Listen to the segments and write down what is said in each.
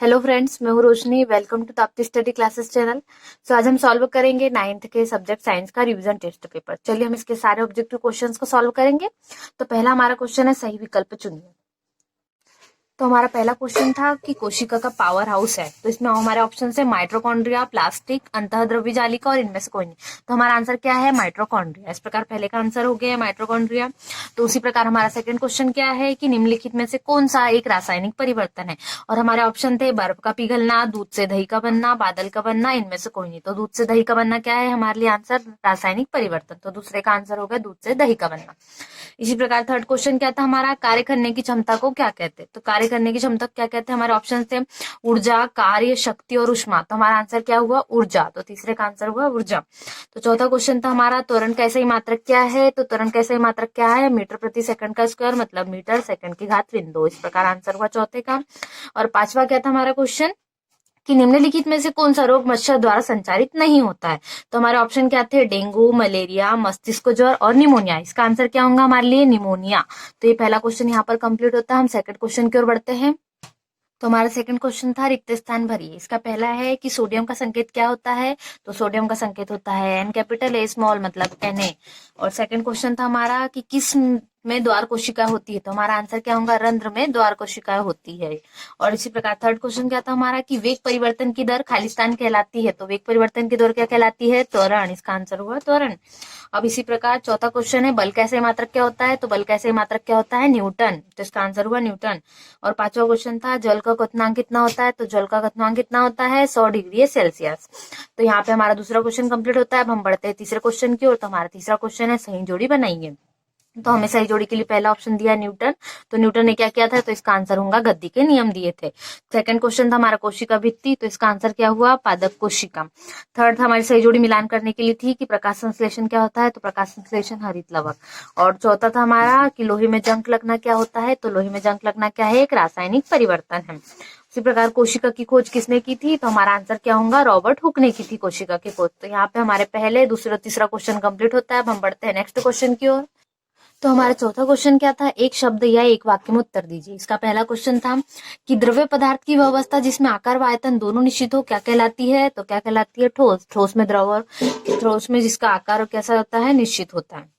Hello friends, मैं हूँ Roshni. Welcome to Tapti study classes channel. आज हम सॉल्व करेंगे 9th के सब्जेक्ट साइंस का रिवीजन टेस्ट पेपर। चलिए हम इसके सारे ऑब्जेक्टिव क्वेश्चंस को सॉल्व करेंगे। तो पहला हमारा क्वेश्चन है सही विकल्प चुनिए। तो हमारा पहला क्वेश्चन था कि कोशिका का पावर हाउस है। तो इसमें हमारे ऑप्शन है माइट्रोकॉन्ड्रिया, प्लास्टिक, अंतःद्रव्य जालिका और इनमें से कोई नहीं। तो हमारा आंसर क्या है? माइट्रोकॉन्ड्रिया। इस प्रकार पहले का आंसर हो गया माइट्रोकॉन्ड्रिया। तो उसी प्रकार हमारा सेकंड क्वेश्चन क्या है कि निम्नलिखित में से कौन सा एक रासायनिक परिवर्तन है? और हमारे ऑप्शन थे बर्फ का पिघलना, दूध से दही का बनना, बादल का बनना, इनमें से कोई नहीं। तो दूध से दही का बनना क्या है हमारे लिए आंसर? रासायनिक परिवर्तन। तो दूसरे का आंसर होगा दूध से दही का बनना। इसी प्रकार थर्ड क्वेश्चन क्या था हमारा? कार्य करने की क्षमता को क्या कहते हैं? तो कार्य करने की क्षमता क्या कहते हैं? हमारे ऑप्शन थे ऊर्जा, कार्य, शक्ति और ऊष्मा। तो हमारा आंसर क्या हुआ? ऊर्जा। तो तीसरे का आंसर हुआ ऊर्जा। तो चौथा क्वेश्चन था हमारा त्वरण का सही मात्रक क्या है? तो त्वरण का सही मात्रक क्या है? मीटर प्रति सेकंड का स्क्वायर, मतलब मीटर सेकंड की घात ऋण 2। इस प्रकार आंसर हुआ चौथे का। और पांचवा क्या था हमारा क्वेश्चन कि निम्नलिखित में से कौन सा रोग मच्छर द्वारा संचारित नहीं होता है? तो हमारे ऑप्शन क्या थे? डेंगू, मलेरिया, मस्तिष्क ज्वर और निमोनिया। इसका आंसर क्या होगा हमारे लिए? निमोनिया। तो ये पहला क्वेश्चन यहाँ पर कंप्लीट होता है। हम सेकंड क्वेश्चन की ओर बढ़ते हैं। तो हमारा सेकंड क्वेश्चन था रिक्त स्थान भरिए। इसका पहला है कि सोडियम का संकेत क्या होता है? तो सोडियम का संकेत होता है एन कैपिटल, ए स्मॉल, मतलब Na। और सेकंड क्वेश्चन था हमारा कि किस में द्वार कोशिका होती है? तो हमारा आंसर क्या होगा? रंध्र में द्वार कोशिका होती है। और इसी प्रकार थर्ड क्वेश्चन क्या था हमारा कि वेग परिवर्तन की दर खालिस्तान कहलाती है। तो वेग परिवर्तन की दर क्या कहलाती है? त्वरण। इसका आंसर हुआ त्वरण। अब इसी प्रकार चौथा क्वेश्चन है बल का सही मात्रक क्या होता है? तो बल का सही मात्रक क्या होता है? न्यूटन। तो इसका आंसर हुआ न्यूटन। और पांचवा क्वेश्चन था जल का क्वथनांक कितना होता है? तो जल का क्वथनांक कितना होता है? 100 डिग्री सेल्सियस। तो यहाँ पे हमारा दूसरा क्वेश्चन कंप्लीट होता है। अब हम बढ़ते हैं तीसरे क्वेश्चन की ओर। तो हमारा तीसरा क्वेश्चन है सही जोड़ी बनाइए। तो हमें सही जोड़ी के लिए पहला ऑप्शन दिया न्यूटन। तो न्यूटन ने क्या किया था? तो इसका आंसर होगा गद्दी के नियम दिए थे। सेकंड क्वेश्चन था हमारा कोशिका भित्ति। तो इसका आंसर क्या हुआ? पादप कोशिका। थर्ड था हमारी सही जोड़ी मिलान करने के लिए थी कि प्रकाश संश्लेषण क्या होता है? तो प्रकाश संश्लेषण हरित लवक। और चौथा था हमारा कि लोहे में जंग लगना क्या होता है? तो लोहे में जंग लगना क्या है? एक रासायनिक परिवर्तन है। इसी प्रकार कोशिका की खोज किसने की थी? तो हमारा आंसर क्या होगा? रॉबर्ट हुक ने की थी कोशिका की खोज। तो यहाँ पे हमारे पहले, दूसरा, तीसरा क्वेश्चन कंप्लीट होता है। अब हम बढ़ते हैं नेक्स्ट क्वेश्चन की ओर। तो हमारा चौथा क्वेश्चन क्या था? एक शब्द या एक वाक्य में उत्तर दीजिए। इसका पहला क्वेश्चन था कि द्रव्य पदार्थ की वह अवस्था जिसमें आकार व आयतन दोनों निश्चित हो क्या कहलाती है? तो क्या कहलाती है? ठोस। ठोस में द्रव और ठोस में जिसका आकार कैसा होता है? निश्चित होता है।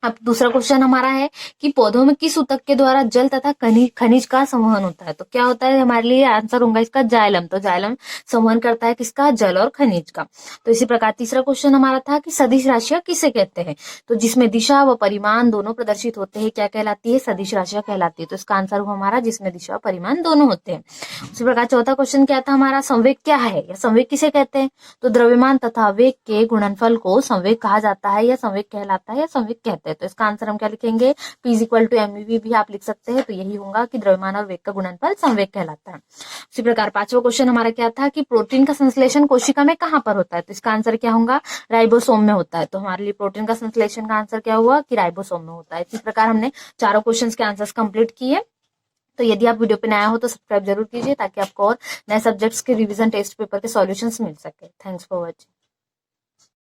अब दूसरा क्वेश्चन हमारा है कि पौधों में किस ऊतक के द्वारा जल तथा खनिज का संवहन होता है? तो क्या होता है हमारे लिए? आंसर होगा इसका जाइलम। तो जाइलम संवहन करता है किसका? जल और खनिज का। तो इसी प्रकार तीसरा क्वेश्चन हमारा था कि सदिश राशियां किसे कहते हैं? तो जिसमें दिशा व परिमाण दोनों प्रदर्शित होते हैं क्या कहलाती है? सदिश राशियां कहलाती है। तो इसका आंसर हुआ हमारा जिसमें दिशा और परिमाण दोनों होते हैं। उसी प्रकार चौथा क्वेश्चन क्या था हमारा? संवेग क्या है या संवेग किसे कहते हैं? तो द्रव्यमान तथा वेग के गुणनफल को संवेग कहा जाता है या संवेग कहलाता है या संवेग कहते हैं। तो इसका आंसर हम क्या लिखेंगे? P = mv भी आप लिख सकते हैं। तो यही होगा कि द्रव्यमान और वेग का गुणनफल संवेग कहलाता है। इसी प्रकार पांचवा क्वेश्चन हमारा क्या था कि प्रोटीन का संश्लेषण कोशिका में कहां पर होता है? तो इसका आंसर क्या होगा? राइबोसोम में होता है। तो हमारे लिए प्रोटीन का संश्लेषण का आंसर क्या हुआ? कि राइबोसोम में होता है। इसी प्रकार हमने चारों क्वेश्चन के आंसर कंप्लीट किए। तो यदि आप वीडियो पे नया हो तो सब्सक्राइब जरूर कीजिए ताकि आपको और नए सब्जेक्ट्स के रिवीजन टेस्ट पेपर के सॉल्यूशंस मिल सके। Thanks for watching.